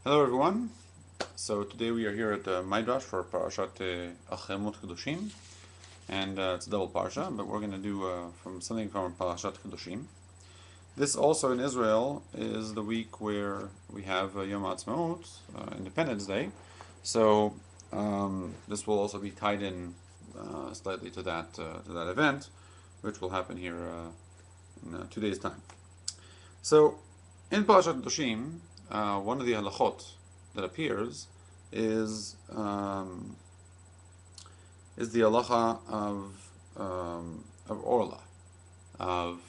Hello everyone. So today we are here at MyDrash for Parashat Kedoshim, and it's a double parsha, but we're going to do something from Parashat Kedoshim. This also in Israel is the week where we have Yom Ha'atzma'ut, Independence Day. So this will also be tied in slightly to that event, which will happen here in 2 days' time. So in Parashat Kedoshim, one of the halachot that appears is the halacha of Orla, of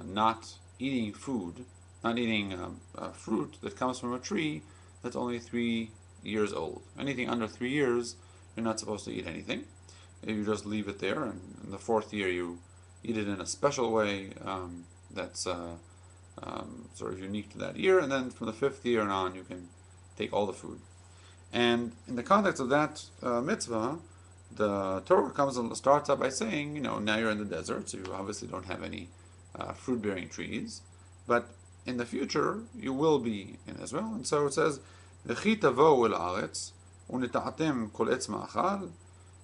not eating food, not eating fruit that comes from a tree that's only 3 years old. Anything under 3 years, you're not supposed to eat anything. You just leave it there, and in the 4th year you eat it in a special way that's sort of unique to that year, and then from the 5th year and on you can take all the food. And in the context of that mitzvah, the Torah comes and starts out by saying, now you're in the desert, so you obviously don't have any fruit-bearing trees, but in the future you will be in Israel. And so it says, "V'chi tavo'u el haaretz u'nita'atem kol etz ma'achal."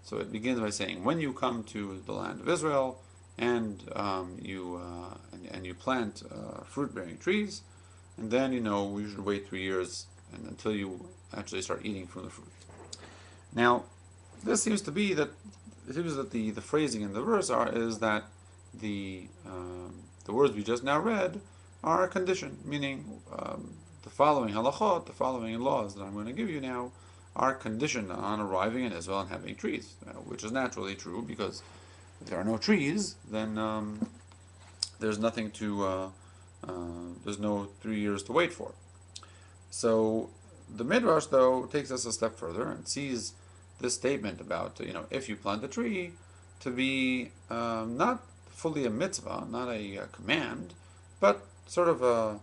So it begins by saying, when you come to the land of Israel and you plant fruit-bearing trees, and then we should wait 3 years until you actually start eating from the fruit. Now, this seems to be that the phrasing in the verse is that the words we just now read are a condition, meaning the following halachot, the following laws that I'm going to give you now, are conditioned on arriving in Israel and having trees, which is naturally true, because if there are no trees, then there's nothing to there's no 3 years to wait for. So the Midrash, though, takes us a step further and sees this statement about if you plant a tree to be not fully a mitzvah, not a command, but sort of a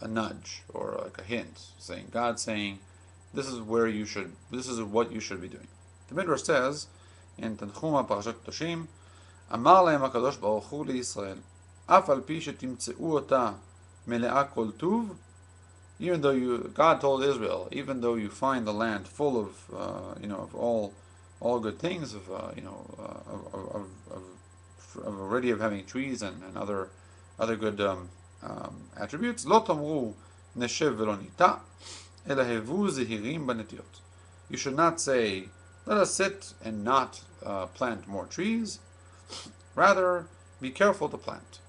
nudge or like a hint, God saying, this is what you should be doing. The Midrash says in Tanchuma Parashat Kedoshim, "Amar lehem HaKadosh Baruch Hu liYisrael, af al pi shetimtzeu ota mele'a kol tuv." Even though God told Israel, even though you find the land full of of all good things, of already of having trees and other good attributes, lo tamru neshev velo nita, ela hevu zehirim banetiyot. You should not say, let us sit and not plant more trees. Rather, be careful to plant.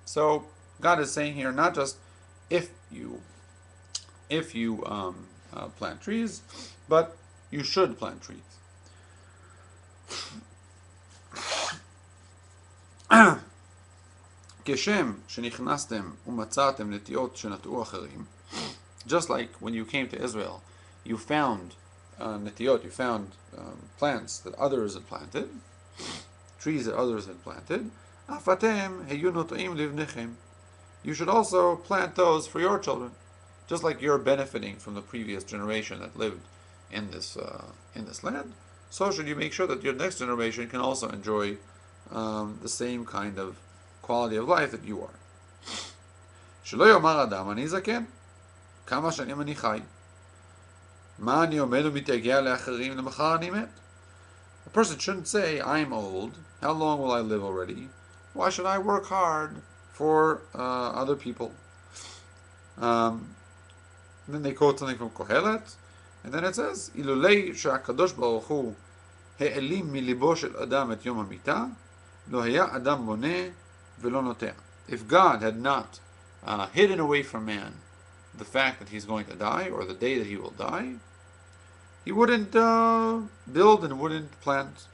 So God is saying here, not just if you plant trees, but you should plant trees. כשם שנכנסתם ומצאתם נטיעות שנטעו אחרים, just like when you came to Israel, you found netiot, you found plants that others had planted, trees that others had planted, אף אתם היו נוטעים לבניכם. You should also plant those for your children. Just like you're benefiting from the previous generation that lived in this land, so should you make sure that your next generation can also enjoy the same kind of quality of life that you are. שלא יאמר אדם, אני זקן, כמה שנים אני חי. מה אני עומד ומתייגע לאחרים למחר אני מת? A person shouldn't say, I'm old, how long will I live already? Why should I work hard for other people? Then they quote something from Kohelet, and then it says, "Ilulei she'akadosh baruch hu he'elim milibo shel adam et yom hamita, lo haya adam boneh velo notea." If God had not hidden away from man the fact that he's going to die, or the day that he will die, he wouldn't build and wouldn't plant.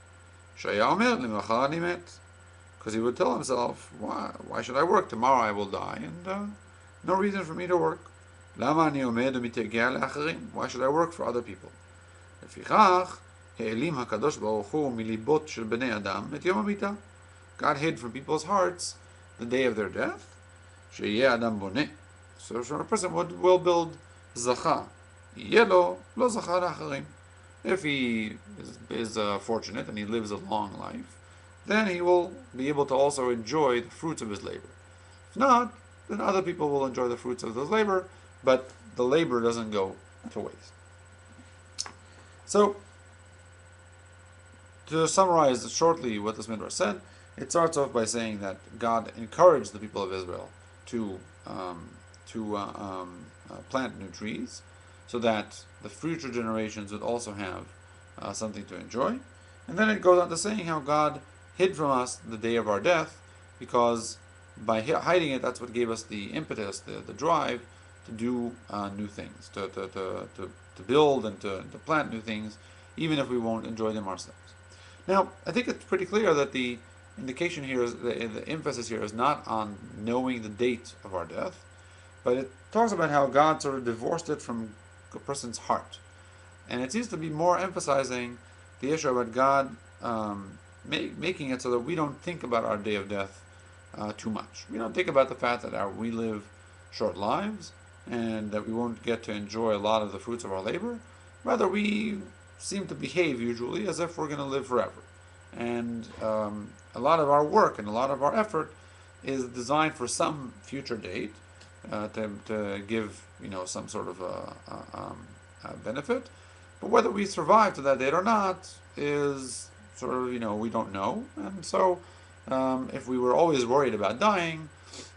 Shaya omer limachar ani met, because he would tell himself, why should I work? Tomorrow I will die, and no reason for me to work. למה אני עומד ומתייגע לאחרים? Why should I work for other people? לפיכך, העלים הקדוש ברוך הוא מליבות של בני אדם את יום המיתה. God hid from people's hearts the day of their death, שיהיה אדם בונה. So a person will build זכה. יהיה לו, לא זכה לאחרים. If he is fortunate and he lives a long life, then he will be able to also enjoy the fruits of his labor. If not, then other people will enjoy the fruits of his labor, but the labor doesn't go to waste. So, to summarize shortly what this Midrash said, it starts off by saying that God encouraged the people of Israel to plant new trees, so that the future generations would also have something to enjoy. And then it goes on to saying how God hid from us the day of our death, because by hiding it, that's what gave us the impetus, the drive to do new things, to build and to plant new things, even if we won't enjoy them ourselves. Now, I think it's pretty clear that the indication here is the emphasis here is not on knowing the date of our death, but it talks about how God sort of divorced it from a person's heart. And it seems to be more emphasizing the issue about God making it so that we don't think about our day of death too much. We don't think about the fact that we live short lives and that we won't get to enjoy a lot of the fruits of our labor. Rather, we seem to behave usually as if we're going to live forever. And a lot of our work and a lot of our effort is designed for some future date to give some sort of a benefit. But whether we survive to that date or not is sort of, we don't know. And so if we were always worried about dying,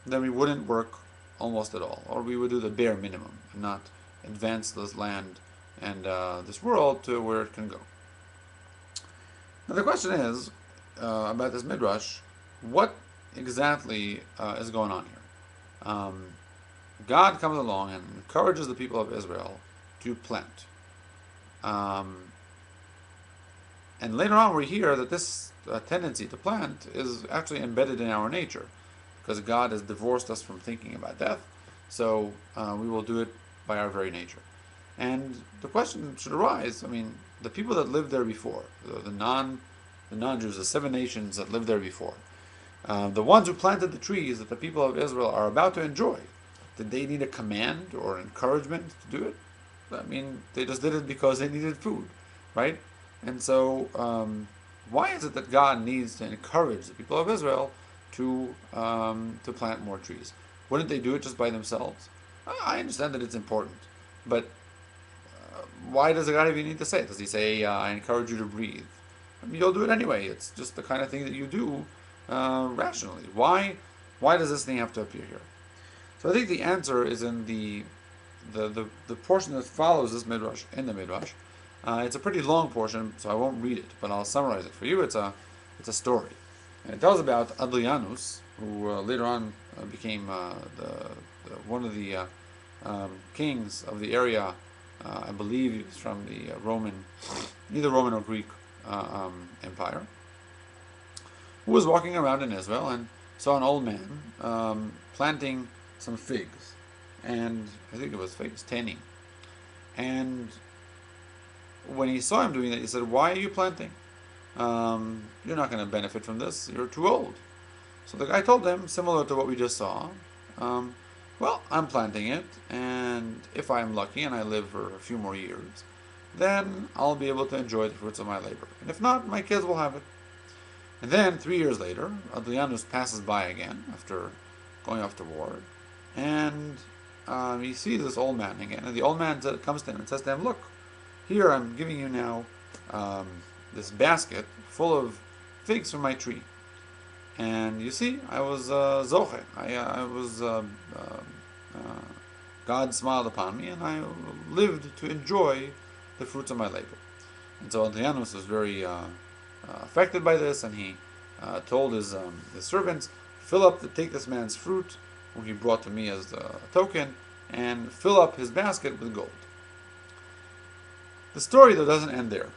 then we wouldn't work almost at all, or we would do the bare minimum and not advance this land and this world to where it can go. Now the question is, about this Midrash, what exactly is going on here? God comes along and encourages the people of Israel to plant. And later on we hear that this tendency to plant is actually embedded in our nature, because God has divorced us from thinking about death, so we will do it by our very nature. And the question should arise, the people that lived there before, the non-Jews, the 7 nations that lived there before, the ones who planted the trees that the people of Israel are about to enjoy, did they need a command or encouragement to do it? They just did it because they needed food, right? And so, why is it that God needs to encourage the people of Israel to plant more trees? Wouldn't they do it just by themselves? I understand that it's important, but why does God even need to say it? Does he say, I encourage you to breathe? You'll do it anyway. It's just the kind of thing that you do rationally. Why does this thing have to appear here? So I think the answer is in the portion that follows this Midrash, in the Midrash. It's a pretty long portion, so I won't read it, but I'll summarize it for you. It's a story. And it tells about Adlianus, who later on became one of the kings of the area. I believe he was from the either Roman or Greek empire, who was walking around in Israel and saw an old man planting some figs, and I think it was figs, tanning. And when he saw him doing that, he said, "Why are you planting? You're not going to benefit from this. You're too old." So the guy told him, similar to what we just saw, well, I'm planting it, and if I'm lucky and I live for a few more years, then I'll be able to enjoy the fruits of my labor. And if not, my kids will have it. And then, 3 years later, Adlianus passes by again, after going off to war, and he sees this old man again. And the old man comes to him and says to him, "Look, here I'm giving you now this basket full of figs from my tree. And you see, I was zoche. God smiled upon me, and I lived to enjoy the fruits of my labor." And so Adlianus was very affected by this, and he told his servants, take this man's fruit, whom he brought to me as a token, and fill up his basket with gold. The story, though, doesn't end there.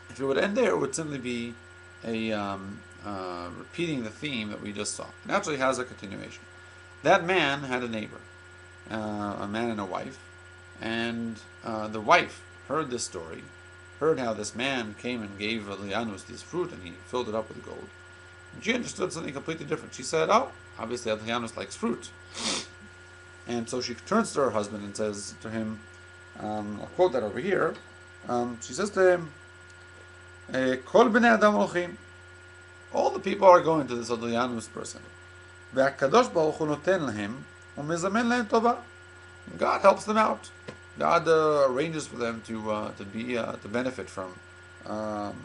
If it would end there, it would simply be a repeating the theme that we just saw. It actually has a continuation. That man had a neighbor, a man and a wife, and the wife heard this story, heard how this man came and gave Adlianus this fruit, and he filled it up with gold. And she understood something completely different. She said, "Oh, obviously Adlianus likes fruit." And so she turns to her husband and says to him, I'll quote that over here. She says to him, "Kol bnei adam olchim." All the people are going to this Adlianus person. "Ve'akadosh baruch hu noten lahem u'mezamen lahem tova." God helps them out. God arranges for them to benefit um,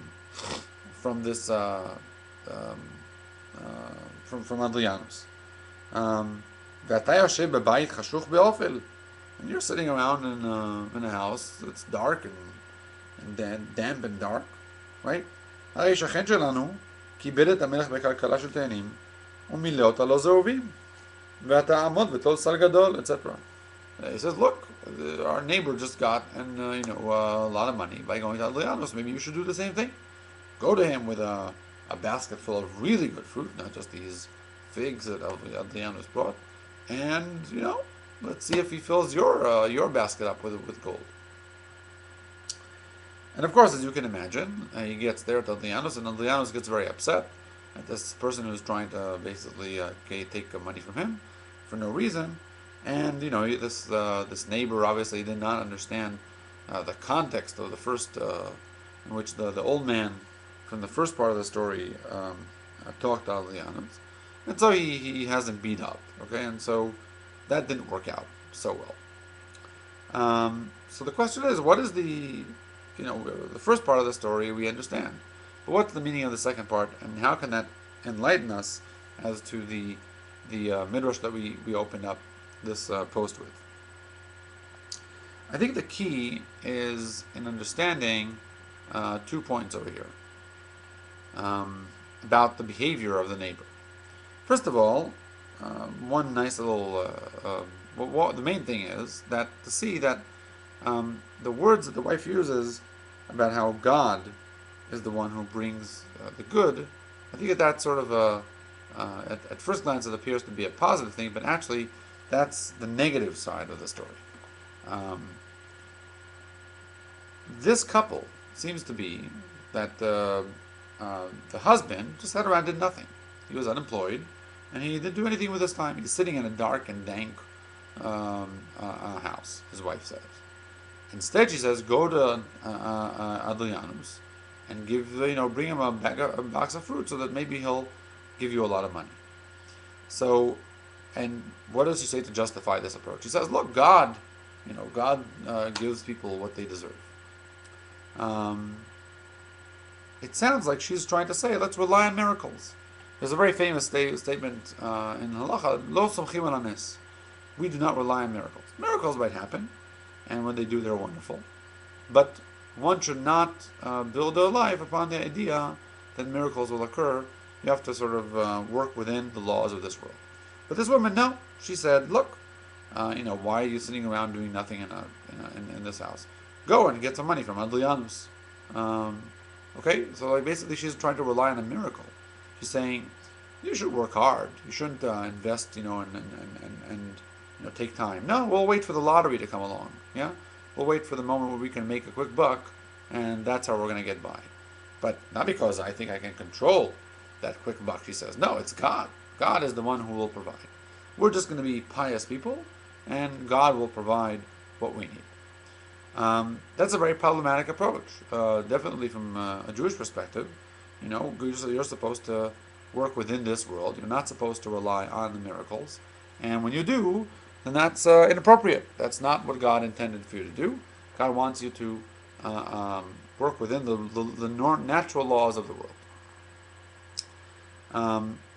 from this um, from Adlianus. ואתה יושב בבית חשוך באופל, and you're sitting around in a house that's dark and damp and dark, right? הרי שכן שלנו כיבד את המלך בכלכלה של תאנים ומילא אותה לו זהובים ואתה עמוד בתול סל גדול, etc. He says, look, our neighbor just got a lot of money by going to Adlianus. Maybe you should do the same thing. Go to him with a basket full of really good fruit, not just these figs that Adlianus brought, and let's see if he fills your basket up with gold. And of course, as you can imagine, he gets there to Adlianus, and Adlianus gets very upset at this person who's trying to basically take money from him for no reason. And this neighbor obviously did not understand the context of the first, in which the old man from the first part of the story talked to Adlianus, and so he has him beat up. Okay, and so that didn't work out so well. So the question is, what is the first part of the story we understand, but what's the meaning of the second part, and how can that enlighten us as to the Midrash that we opened up this post with? I think the key is in understanding 2 points over here about the behavior of the neighbor. First of all, one nice little the main thing is that to see that the words that the wife uses about how God is the one who brings the good, I think that sort of at first glance it appears to be a positive thing, but actually that's the negative side of the story. This couple seems to be that the husband just sat around and did nothing. He was unemployed, and he didn't do anything with his time. He's sitting in a dark and dank house, his wife says. Instead, she says, go to Adlianus and bring him a box of fruit so that maybe he'll give you a lot of money. So, and what does she say to justify this approach? She says, look, God gives people what they deserve. It sounds like she's trying to say, let's rely on miracles. There's a very famous statement in Halacha, Lo somchim al hanes. We do not rely on miracles. Miracles might happen, and when they do, they're wonderful. But one should not build their life upon the idea that miracles will occur. You have to sort of work within the laws of this world. But this woman, no. She said, look, why are you sitting around doing nothing in this house? Go and get some money from Adlianus. Okay, so basically she's trying to rely on a miracle. She's saying, you should work hard. You shouldn't invest, and take time. No, we'll wait for the lottery to come along. Yeah, we'll wait for the moment where we can make a quick buck, and that's how we're going to get by. But not because I think I can control that quick buck. She says, no, it's God. God is the one who will provide. We're just going to be pious people, and God will provide what we need. That's a very problematic approach. Definitely from a Jewish perspective, you're supposed to work within this world. You're not supposed to rely on the miracles. And when you do, then that's inappropriate. That's not what God intended for you to do. God wants you to work within the natural laws of the world.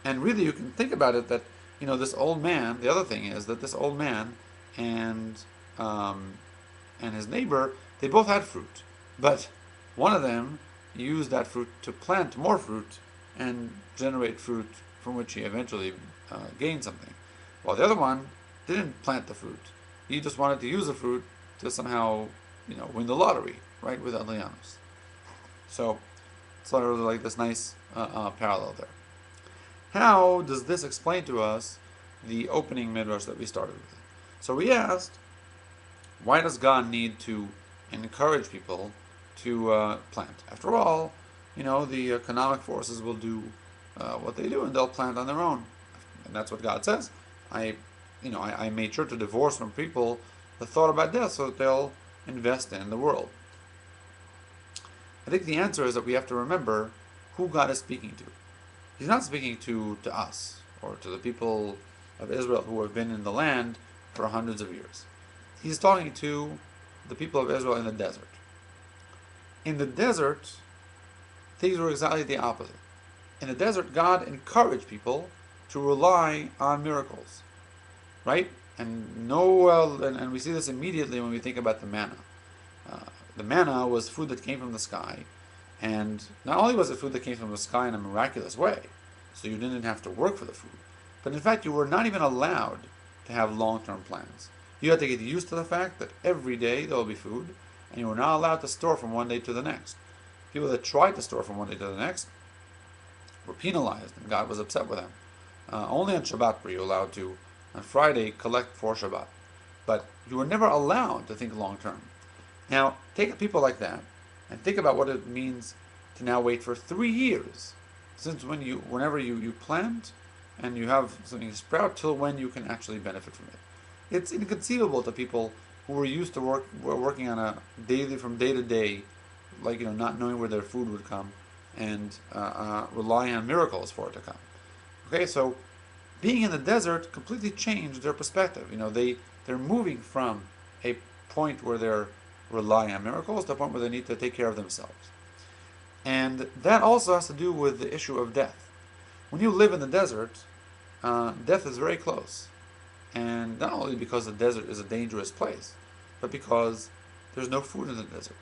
And really, you can think about it that, this old man, the other thing is that this old man and his neighbor, they both had fruit. But one of them used that fruit to plant more fruit and generate fruit from which he eventually gained something. While the other one didn't plant the fruit. He just wanted to use the fruit to somehow, win the lottery, right, with Adlianus. So, sort of like this nice parallel there. How does this explain to us the opening midrash that we started with? So we asked, why does God need to encourage people to plant? After all, the economic forces will do what they do, and they'll plant on their own. And that's what God says. I made sure to divorce from people the thought about death so that they'll invest in the world. I think the answer is that we have to remember who God is speaking to. He's not speaking to us or to the people of Israel who have been in the land for hundreds of years. He's talking to the people of Israel in the desert. In the desert, things were exactly the opposite. In the desert, God encouraged people to rely on miracles, right? And we see this immediately when we think about the manna. Uh, the manna was food that came from the sky, and not only was it food that came from the sky in a miraculous way, so you didn't have to work for the food, but in fact you were not even allowed to have long-term plans. You had to get used to the fact that every day there will be food, and you were not allowed to store from one day to the next. People that tried to store from one day to the next were penalized, and God was upset with them. Only on Shabbat were you allowed to, on Friday, collect for Shabbat. But you were never allowed to think long term. Now, take people like that, and think about what it means to now wait for 3 years, since whenever you plant, and you have something sprout, till when you can actually benefit from it. It's inconceivable to people who were used to working on a daily, from day to day, like not knowing where their food would come, and relying on miracles for it to come. Okay, so being in the desert completely changed their perspective. They're moving from a point where they're relying on miracles to a point where they need to take care of themselves. And that also has to do with the issue of death. When you live in the desert, death is very close. And not only because the desert is a dangerous place, but because there's no food in the desert.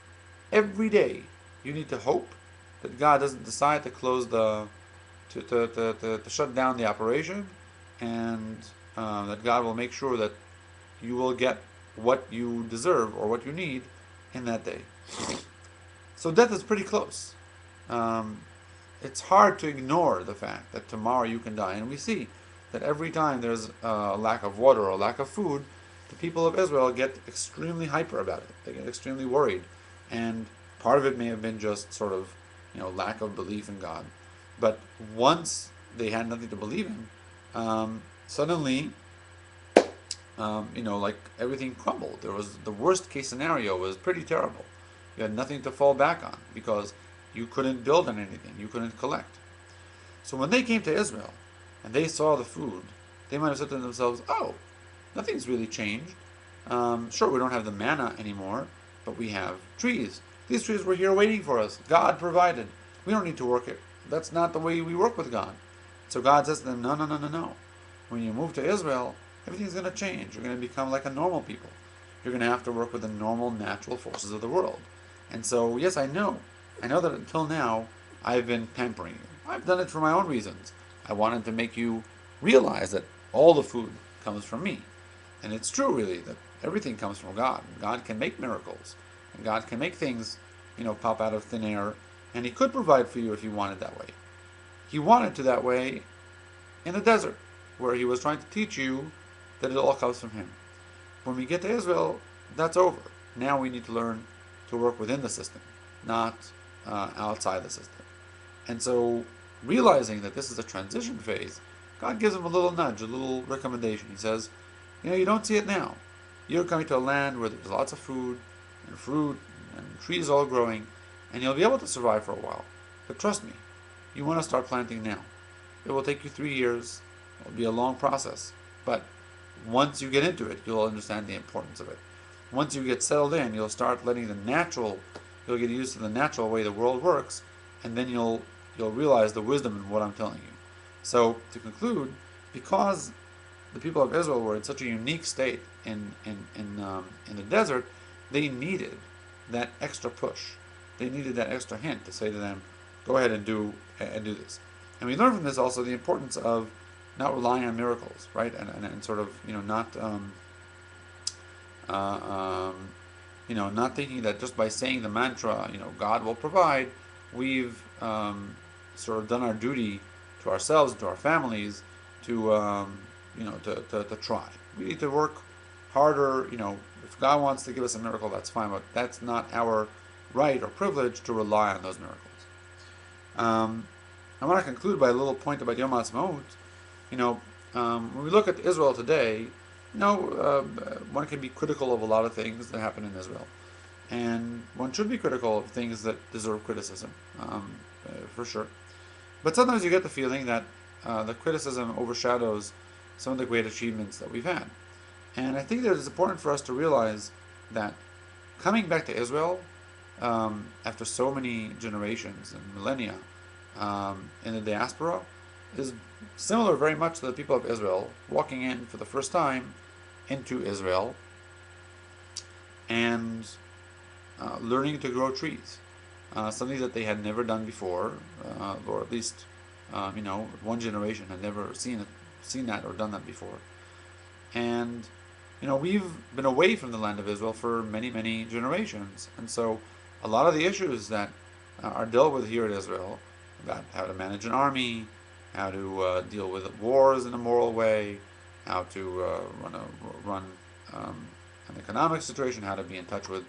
Every day you need to hope that God doesn't decide to close to shut down the operation, and that God will make sure that you will get what you deserve or what you need in that day. So death is pretty close. It's hard to ignore the fact that tomorrow you can die, and we see that every time there's a lack of water or a lack of food, the people of Israel get extremely hyper about it. They get extremely worried, and part of it may have been just sort of lack of belief in God. But once they had nothing to believe in, suddenly, like everything crumbled. There was the worst case scenario was pretty terrible. You had nothing to fall back on because you couldn't build on anything. You couldn't collect. So when they came to Israel and they saw the food, they might have said to themselves, "Oh, nothing's really changed. Sure, we don't have the manna anymore, but we have trees. These trees were here waiting for us. God provided. We don't need to work it. That's not the way we work with God." So God says to them, no, no, no, no, no. When you move to Israel, everything's going to change. You're going to become like a normal people. You're going to have to work with the normal, natural forces of the world. And so, yes, I know that until now, I've been pampering you. I've done it for my own reasons. I wanted to make you realize that all the food comes from me. And it's true, really, that everything comes from God. God can make miracles. And God can make things, pop out of thin air. And He could provide for you if He wanted that way. He wanted to that way in the desert, where He was trying to teach you that it all comes from Him. When we get to Israel, that's over. Now we need to learn to work within the system, not outside the system. And so, realizing that this is a transition phase, God gives them a little nudge, a little recommendation. He says, you don't see it now. You're coming to a land where there's lots of food and fruit and trees all growing, and you'll be able to survive for a while. But trust me, you want to start planting now. It will take you 3 years. It will be a long process. But once you get into it, you'll understand the importance of it. Once you get settled in, you'll start letting you'll get used to the natural way the world works, and then you'll realize the wisdom in what I'm telling you. So, to conclude, because the people of Israel were in such a unique state in the desert, they needed that extra push. They needed that extra hint to say to them, go ahead and do this. And we learn from this also the importance of not relying on miracles, right? And sort of, not thinking that just by saying the mantra, God will provide, we've sort of done our duty to ourselves and to our families to try. We need to work harder. If God wants to give us a miracle, that's fine, but that's not our right or privilege to rely on those miracles. I want to conclude by a little point about Yom Ha'atzma'ut. When we look at Israel today, one can be critical of a lot of things that happen in Israel. And one should be critical of things that deserve criticism, for sure. But sometimes you get the feeling that the criticism overshadows some of the great achievements that we've had. And I think that it's important for us to realize that coming back to Israel after so many generations and millennia in the diaspora is similar very much to the people of Israel walking in for the first time into Israel and learning to grow trees, something that they had never done before, or at least one generation had never seen that or done that before. And we've been away from the land of Israel for many, many generations, and so a lot of the issues that are dealt with here in Israel about how to manage an army, how to deal with wars in a moral way, how to run an economic situation, how to be in touch with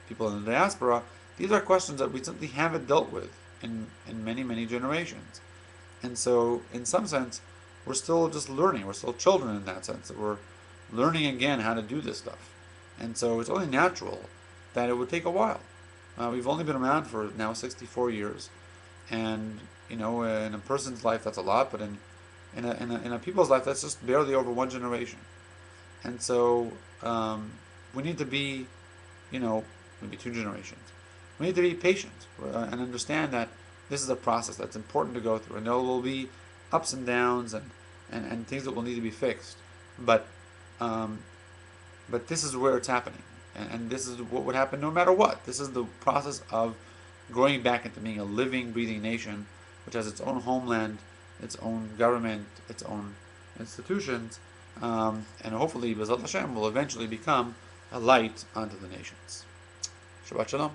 people in the diaspora. These are questions that we simply haven't dealt with in many, many generations. And so, in some sense, we're still just learning. We're still children in that sense, that we're learning again how to do this stuff. And so it's only natural that it would take a while. We've only been around for now 64 years. And, in a person's life, that's a lot, but in a people's life, that's just barely over one generation. And so we need to be, maybe two generations. We need to be patient and understand that this is a process that's important to go through. And there will be ups and downs and things that will need to be fixed. But this is where it's happening. And this is what would happen no matter what. This is the process of growing back into being a living, breathing nation, which has its own homeland, its own government, its own institutions, and hopefully, B'ezrat Hashem will eventually become a light unto the nations. Shabbat Shalom.